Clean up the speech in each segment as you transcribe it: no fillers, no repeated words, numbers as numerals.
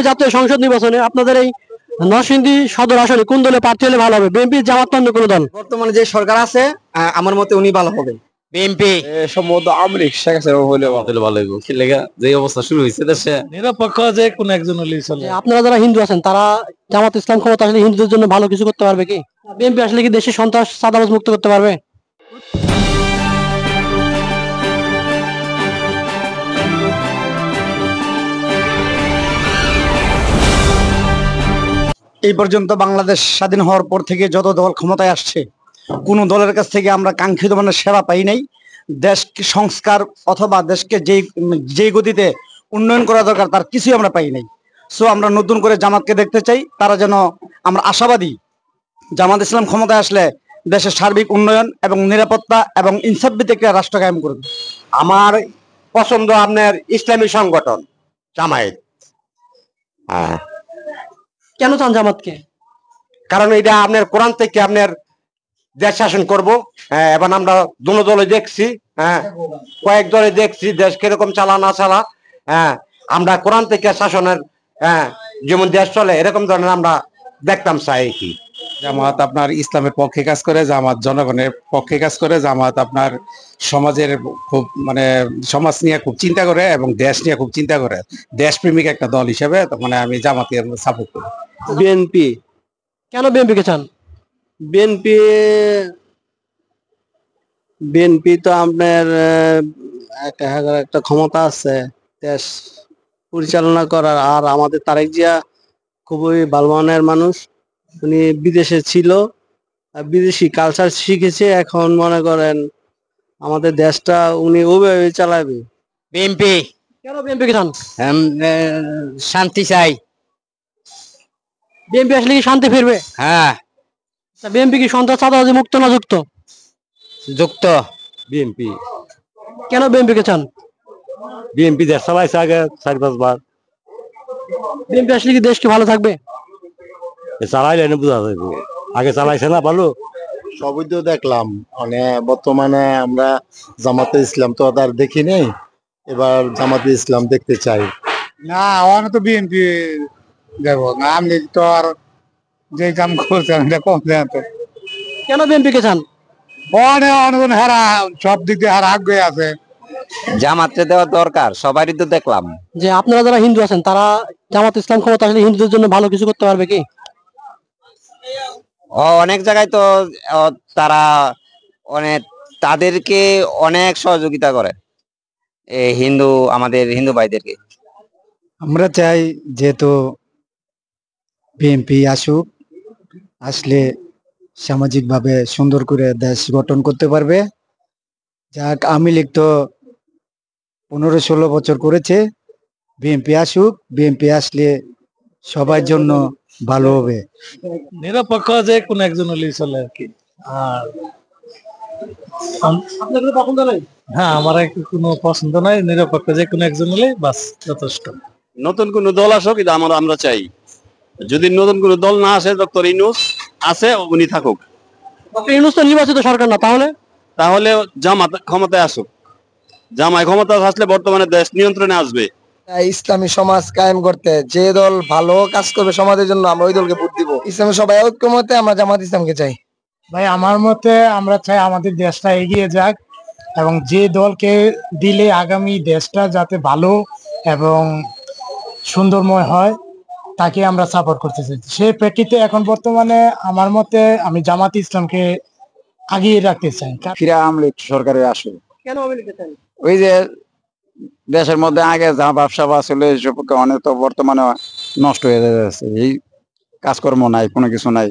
জাতীয় সংসদ নির্বাচনে আপনাদের এই নরসিংদী সদর আসনে কোন দলে প্রার্থী হলে ভালো হবে? বিএনপি, জামাত না অন্য কোনো দল? বর্তমানে যে সরকার আছে আমার মতে উনি ভালো হবে। বিএনপি সম্ভবত আওয়ামী লীগ শেখ হাসিনা হইলে ভালো হইব। কি লেগা যে অবস্থা শুরু হয়েছে দেশে, নিরপেক্ষ যে কোন একজন হলেই চলে। আপনারা যারা হিন্দু আছেন তারা জামাত ইসলাম ক্ষমতা আসলে হিন্দুদের জন্য ভালো কিছু করতে পারবে কি? বিএনপি আসলে কি দেশে সন্ত্রাস চাঁদাবাজ মুক্ত করতে পারবে? এই পর্যন্ত বাংলাদেশ স্বাধীন হওয়ার পর থেকে যত দল ক্ষমতায় আসছে কোন দলের কাছ থেকে আমরা কাঙ্ক্ষিত মানের সেবা পাই নাই। দেশকে সংস্কার অথবা দেশকে যেই গতিতে উন্নয়ন করা দরকার তার কিছুই আমরা পাই নাই। সো আমরা নতুন করে জামাতকে দেখতে চাই, তারা যেন, আমরা আশাবাদী জামাত ইসলাম ক্ষমতায় আসলে দেশের সার্বিক উন্নয়ন এবং নিরাপত্তা এবং ইনসাফ ভিত্তিক একটা রাষ্ট্র কায়েম করবে। আমার পছন্দ আপনার ইসলামী সংগঠন জামায়াত। হ্যাঁ, কেন চান জামাতকে? কারণ এটা আপনার কোরআন থেকে আপনার দেশ শাসন করব। হ্যাঁ, এবার আমরা দুনো দলে দেখছি, হ্যাঁ কয়েক দলে দেখছি দেশ কিরকম চালা না চালা। হ্যাঁ, আমরা কোরআন থেকে শাসনের, হ্যাঁ যেমন দেশ চলে এরকম ধরনের আমরা দেখতাম চাই কি। জামাত আপনার ইসলামের পক্ষে কাজ করে, জামাত জনগণের পক্ষে কাজ করে, জামাত আপনার সমাজের খুব মানে সমাজ নিয়ে খুব চিন্তা করে এবং দেশ নিয়ে খুব চিন্তা করে। দেশপ্রেমিক একটা দল হিসেবে মানে আমি জামাতকে সাপোর্ট করি। বিএনপি। কেন বিএনপি কে চান? বিএনপি বিএনপি তো আপনার একটা ক্ষমতা আছে দেশ পরিচালনা করার। আর আমাদের তারেক জিয়া খুবই ভালো মানের মানুষ, উনি বিদেশে ছিল, বিদেশি কালচার শিখেছে। এখন মনে করেন আমাদের দেশটা উনি ওইভাবে চালাবে। বিএনপি। কেন বিএনপি কে চান? শান্তি চাই। বিএনপি আসলে কি শান্তি ফিরবে? হ্যাঁ, বিএনপি কি সন্ত্রাস চাঁদাবাজি মুক্ত না যুক্ত? যুক্ত। বিএনপি। কেন বিএনপি কে চান? বিএনপি দেশ চালাইছে আগে 4-5 বার, বিএনপি আসলে কি দেশ কি ভালো থাকবে? চালাইলে বোঝা যাবে। আগে চালাইছে না ভালো। সবই তো দেখলাম, মানে বর্তমানে আমরা জামাতে ইসলাম তো আর দেখি নেই, এবার জামাতে ইসলাম দেখতে চাই। না, ওখানে তো বিএনপি দেব না, আমি তো আর যে কাম করছেন এটা কম দেন তো। কেন বিএনপি কে চান? হারা সব দিক দিয়ে হারা আগে আছে। জামাতে দেওয়া দরকার, সবারই তো দেখলাম। যে আপনারা যারা হিন্দু আছেন তারা জামাত ইসলাম ক্ষমতা আসলে হিন্দুদের জন্য ভালো কিছু করতে পারবে কি? অনেক জায়গায় তো তারা অনেক তাদেরকে অনেক সহযোগিতা করে হিন্দু, আমাদের হিন্দু ভাইদেরকে। আমরা চাই যেহেতু বিএনপি আসুক, আসলে সামাজিকভাবে সুন্দর করে দেশ গঠন করতে পারবে। যাক, আওয়ামী লীগ তো 15-16 বছর করেছে, বিএনপি আসুক, বিএনপি আসলে সবার জন্য ভালো হবে। নিরপেক্ষ যে কোন একজন হলেই চলে আর কি। আর আপনার কোনো পছন্দ নেই? হ্যাঁ, আমার কোনো পছন্দ নাই, নিরপেক্ষ যে কোন একজন হলে বাস যথেষ্ট। নতুন কোন দল আসুক এটা আমরা চাই। যদি নতুন কোন দল না আসে, ডক্টর ইউনূস আছে, উনি থাকুক। ডক্টর ইউনূস তো নির্বাচিত সরকার না, তাহলে জামাত ক্ষমতায় আসুক। জামায় ক্ষমতা আসলে বর্তমানে দেশ নিয়ন্ত্রণে আসবে। ইসলামী সমাজ কায়েম করতে যে দল ভালো কাজ করবে সমাজের জন্য, আমরা ওই দলকে ভোট দিব। ইসলামী সবাই ঐক্যমতে আমরা জামাত ইসলামকে চাই। ভাই, আমার মতে আমরা চাই আমাদের দেশটা এগিয়ে যাক এবং যে দলকে দিলে আগামী দেশটা যাতে ভালো এবং সুন্দরময় হয় তাকে আমরা সাপোর্ট করতে চাই। সেই প্রেক্ষিতে এখন বর্তমানে আমার মতে আমি জামাত ইসলামকে আগিয়ে রাখতে চাই। ফিরে আওয়ামী লীগ সরকারে আসে। কেন আওয়ামী লীগ কে চান? ওই যে দেশের মধ্যে আগে যা ব্যবসা ছিল এইসব অনেক তো বর্তমানে নষ্ট হয়ে যাচ্ছে, এই কাজকর্ম নাই, কোনো কিছু নাই।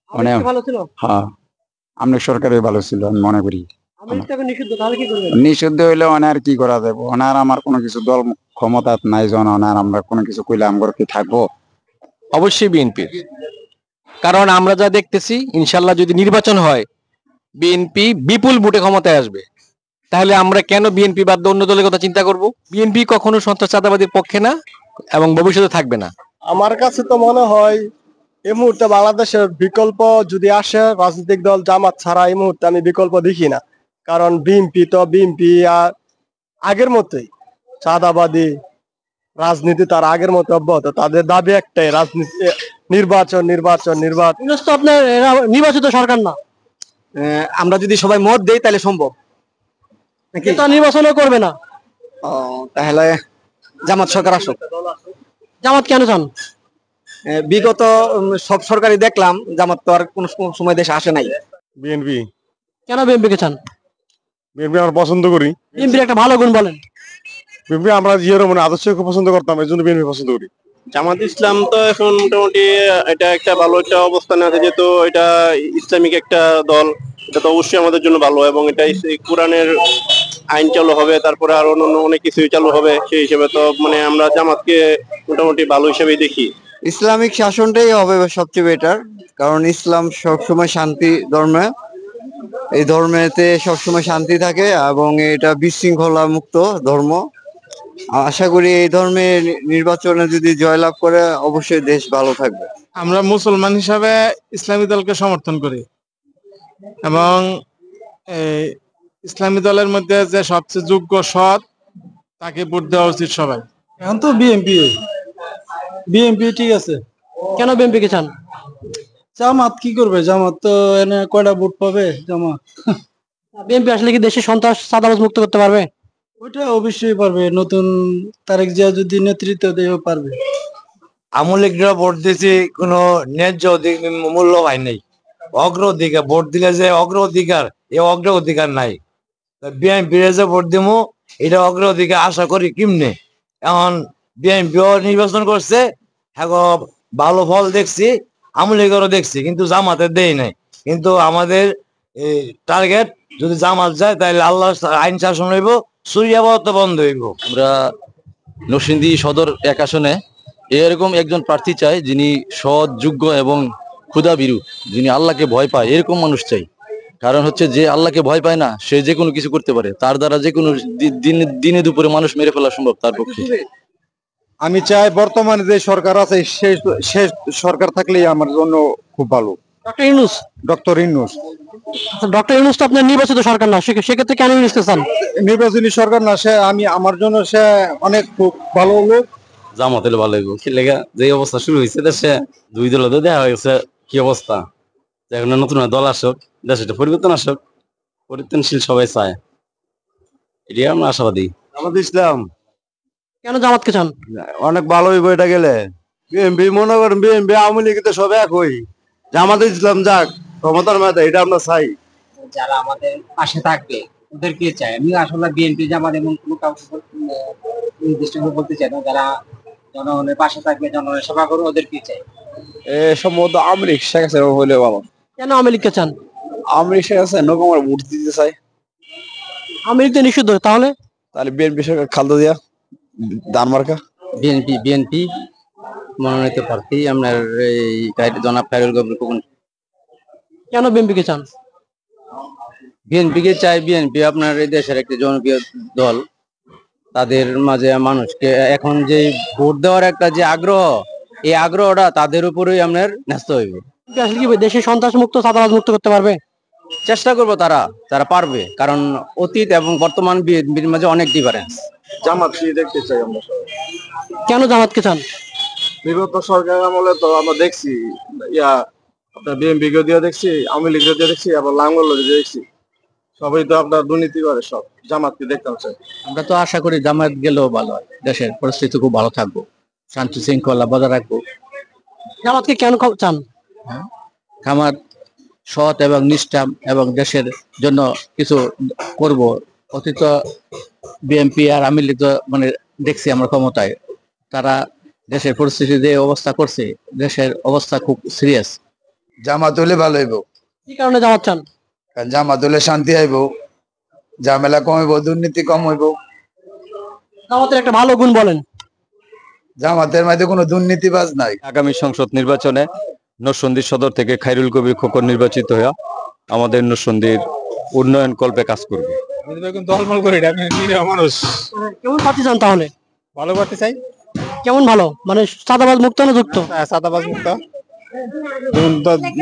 মানে ভালো ছিল? হ্যাঁ, আওয়ামী লীগ সরকারই ভালো ছিল আমি মনে করি। নিষিদ্ধ, তাহলে কি করবেন? নিষিদ্ধ হইলে আর কি করা যাবে, ওনার আমার কোনো কিছু দল ক্ষমতা নাই, জন ওনার আমরা কোনো কিছু কইলে আমরা কি থাকবো? অবশ্যই বিএনপি। কারণ আমরা যা দেখতেছি, ইনশাল্লাহ যদি নির্বাচন হয় বিএনপি বিপুল ভোটে ক্ষমতায় আসবে। তাহলে আমরা কেন বিএনপি বাদ অন্য দলের কথা চিন্তা করব? বিএনপি কখনো সন্ত্রাস চাঁদাবাদীর পক্ষে না এবং ভবিষ্যতে থাকবে না। আমার কাছে তো মনে হয় এই মুহূর্তে বাংলাদেশের বিকল্প যদি আসে রাজনৈতিক দল জামাত ছাড়া, এই মুহূর্তে আমি বিকল্প দেখি না। কারণ বিএনপি আর আগের মতোই চাঁদাবাদী, রাজনীতি তার আগের মতো অব্যাহত, তাদের দাবি একটাই, রাজনীতি নির্বাচন নির্বাচন নির্বাচন। ইউনূস তো আপনার এরা নির্বাচিত সরকার না, আমরা যদি সবাই মত দেই তাহলে সম্ভব নাকি? কিন্তু নির্বাচনও করবে না। তাহলে জামাত সরকার আসুক। জামাত কেন চান? বিগত সব সরকারই দেখলাম জামাত তো আর কোন সময় দেশে আসে নাই। বিএনপি। কেন বিএনপি কে চান? বিএনপি আমরা পছন্দ করি। বিএনপির একটা ভালো গুণ বলেন। বিএনপি আমরা জিয়ার মানে আদর্শকে পছন্দ করতাম, এই জন্য বিএনপি পছন্দ করি। জামাত ইসলাম তো এখন মোটামুটি এটা একটা ভালো একটা অবস্থানে আছে, যেহেতু এটা ইসলামিক একটা দল, এটা তো অবশ্যই আমাদের জন্য ভালো, এবং এটা কোরআনের আইন চালু হবে, তারপরে আর অন্য অনেক কিছুই চালু হবে, সেই হিসেবে তো মানে আমরা জামাতকে মোটামুটি ভালো হিসেবেই দেখি। ইসলামিক শাসনটাই হবে সবচেয়ে বেটার, কারণ ইসলাম সবসময় শান্তি ধর্ম, এই ধর্মেতে সবসময় শান্তি থাকে এবং এটা বিশৃঙ্খলা মুক্ত ধর্ম। আশা করি এই ধর্মে নির্বাচনে যদি জয়লাভ করে অবশ্যই দেশ ভালো থাকবে। আমরা মুসলমান হিসাবে ইসলামী দলকে সমর্থন করি, এবং এই ইসলামী দলের মধ্যে যে সবচেয়ে যোগ্য সৎ তাকে ভোট দেওয়া উচিত সবাই। এখন তো বিএনপি বিএনপি ঠিক আছে। কেন বিএনপি কে চান? জামাত কি করবে? জামাত তো এনে কয়টা ভোট পাবে জামাত? বিএনপি আসলে কি দেশে সন্ত্রাস চাঁদাবাজ মুক্ত করতে পারবে? ওইটা অবশ্যই পারবে, নতুন তারেক জিয়া যদি নেতৃত্ব দেয় পারবে। আমলিকরা ভোট দিয়েছি, কোনো ন্যায্য মূল্য পাই নাই। অগ্রাধিকার ভোট দিলে যে অগ্রাধিকার, এই অগ্রাধিকার নাই। বিএনপি যে ভোট দিব এটা অগ্রাধিকার আশা করি কিমনে। এখন বিএনপিও নির্বাচন করছে, এখন ভালো ফল দেখছি, আমলিগেরও দেখছি, কিন্তু জামাতের দেই নাই। কিন্তু আমাদের টার্গেট যদি জামাত যায় তাহলে আল্লাহ আইন শাসন হইব, চুরিয়াবাদ বন্ধ হইব। আমরা নরসিংদী সদর এক আসনে এরকম একজন প্রার্থী চাই, যিনি সৎ, যোগ্য এবং ক্ষুধাভীরু, যিনি আল্লাহকে ভয় পায়, এরকম মানুষ চাই। কারণ হচ্ছে যে আল্লাহকে ভয় পায় না, সে যে কোনো কিছু করতে পারে, তার দ্বারা যে কোনো দিনে দুপুরে মানুষ মেরে ফেলা সম্ভব তার পক্ষে। আমি চাই বর্তমানে যে সরকার আছে শেষ সরকার থাকলেই আমার জন্য খুব ভালো। Doctor Yunus. Doctor Yunus. Doctor Yunus তো আপনার নির্বাচিত সরকার না, সেক্ষেত্রে কেন ইউনূস কে চান? নির্বাচনী সরকার না, সে আমার জন্য সে অনেক খুব ভালো লোক। জামাত হলে ভালো হইব, কি লেগে যে অবস্থা শুরু হয়েছে দেশে, দুই দল তো দেখা হয়েছে কি অবস্থা। এখন নতুন দল আসুক, দেশে একটা পরিবর্তন আসুক, পরিবর্তনশীল সবাই চায়, এটাই আমরা আশাবাদী। জামাত ইসলাম কেন জামাতকে চান? অনেক ভালো হইব এটা গেলে। বিএনপি মনে করেন, বিএনপি আওয়ামী লীগ তো সব এক হই। জামাত ইসলাম যাক ক্ষমতার মাথায়, এটা আমরা চাই। যারা আমাদের পাশে থাকবে ওদেরকে চাই। আমি আসলে বিএনপি জামাত এমন কোনো কাউকে নির্দিষ্ট করে বলতে চাই না, যারা জনগণের পাশে থাকবে, জনগণের সেবা করবে, ওদেরকে চাই। সম্ভবত আওয়ামী লীগ শেখ হাসিনা হলে ভালো। কেন আওয়ামী লীগকে চান? আওয়ামী লীগ শেখ হাসিনা নৌকা আমরা ভোট দিতে চাই। আওয়ামী লীগ তো নিষিদ্ধ, তাহলে বিএনপি সরকার খালদা দিয়া দানমার্কা। বিএনপি মনোনীত প্রার্থী আপনার এই জনাব খায়রুল কবির খোকন। কেন বিএনপি কে চান? বিএনপি কে চাই, বিএনপি আপনার এই দেশের একটি জনপ্রিয় দল, তাদের মাঝে মানুষকে এখন যে ভোট দেওয়ার একটা যে আগ্রহ, এই আগ্রহটা তাদের উপরেই আপনার ন্যস্ত হইবে। আসলে কি দেশে সন্ত্রাস মুক্ত চাঁদাবাজ মুক্ত করতে পারবে? চেষ্টা করবো, তারা পারবে, কারণ অতীত এবং বর্তমান বিএনপির মাঝে অনেক ডিফারেন্স। জামাত দেখতে চাই আমরা সবাই। কেন জামাতকে চান? বিগত সরকার আমলে তো আমরা দেখছি আপনার বিএনপি কে দিয়ে দেখছি, আওয়ামী লীগ দিয়ে দেখছি, আবার লাঙ্গল দিয়ে দেখছি, সবাই তো আপনার দুর্নীতি করে। সব জামাতকে দেখতে চাই। আমরা তো আশা করি জামাত গেলেও ভালো হয়, দেশের পরিস্থিতি খুব ভালো থাকবো, শান্তি শৃঙ্খলা বজায় রাখবো। জামাতকে কেন চান? আমার সৎ এবং নিষ্ঠা এবং দেশের জন্য কিছু করব। অতীত বিএনপি আর আওয়ামী লীগ মানে দেখছি আমরা ক্ষমতায়, তারা দেশের পরিস্থিতি যে অবস্থা করছে, দেশের অবস্থা খুব সিরিয়াস। জামাত হলে ভালো হইব। কি কারণে জামাত চান? জামাত হলে শান্তি হইব, ঝামেলা কমিব, দুর্নীতি কম হইব। জামাতের একটা ভালো গুণ বলেন। জামাতের মধ্যে কোনো দুর্নীতিবাজ নাই। আগামী সংসদ নির্বাচনে নরসিংদী সদর থেকে খায়রুল কবির খোকন নির্বাচিত হয়ে আমাদের নরসিংদীর উন্নয়ন কল্পে কাজ করবে। দলমল করি মানুষ। কেমন প্রার্থী চান তাহলে? ভালো করতে চাই। কেমন ভালো? মানে চাঁদাবাজ মুক্ত না যুক্ত? চাঁদাবাজ মুক্ত,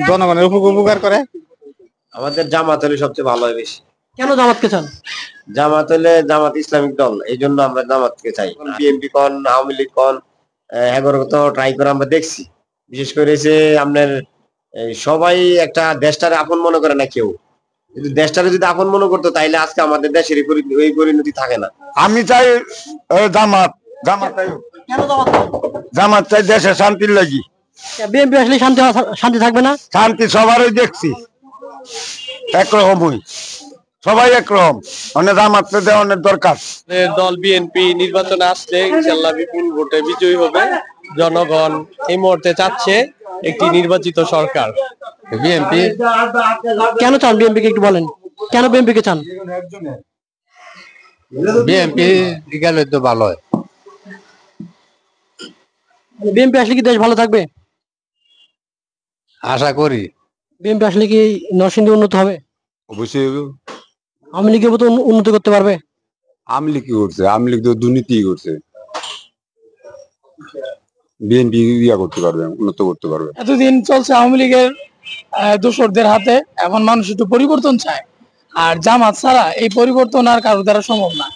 জনগণের উপকার করে। আমাদের জামাত হলে সবচেয়ে ভালো হয় বেশি। কেন জামাতকে চান? জামাত হলে জামাত ইসলামিক দল, এই জন্য আমরা জামাতকে চাই। বিএনপি কন, আওয়ামী লীগ কন, এগারো তো ট্রাই করে আমরা দেখছি। বিশেষ করে যে আপনার সবাই একটা দেশটারে আপন মনে করে না কেউ, কিন্তু দেশটারে যদি আপন মনে করতো তাইলে আজকে আমাদের দেশের এই পরিণতি থাকে না। আমি চাই জামাত, জামাত চাই, কেন জামাত চান? জামাত চাই দেশে শান্তির লাগি। বিএনপি আসলে শান্তি থাকবে না? শান্তি সবারই দেখছি একরকমই, সবাই একরকম, অনেক জামাত দেওয়ার দরকার। দল বিএনপি নির্বাচনে আসলে ইনশাল্লাহ বিপুল ভোটে বিজয়ী হবে। জনগণ এই মুহূর্তে চাচ্ছে একটি নির্বাচিত সরকার। বিএনপি কেন চান বিএনপি কে একটু বলেন, কেন বিএনপি কে চান? বিএনপি গেলে তো ভালো হয়। বিএনপি আসলে কি দেশ ভালো থাকবে? আশা করি। বিএনপি আসলে কি নরসিংদী উন্নত হবে? অবশ্যই আওয়ামী লীগের মতো উন্নতি করতে পারবে? আওয়ামী লীগ কি করছে? আওয়ামী লীগ তো দুর্নীতি করছে। বিএনপি ইয়া করতে পারবে, উন্নত করতে পারবে। এতদিন চলছে আওয়ামী লীগের দোসরদের হাতে, এখন মানুষ একটু পরিবর্তন চায়, আর জামাত ছাড়া এই পরিবর্তন আর কারো দ্বারা সম্ভব না।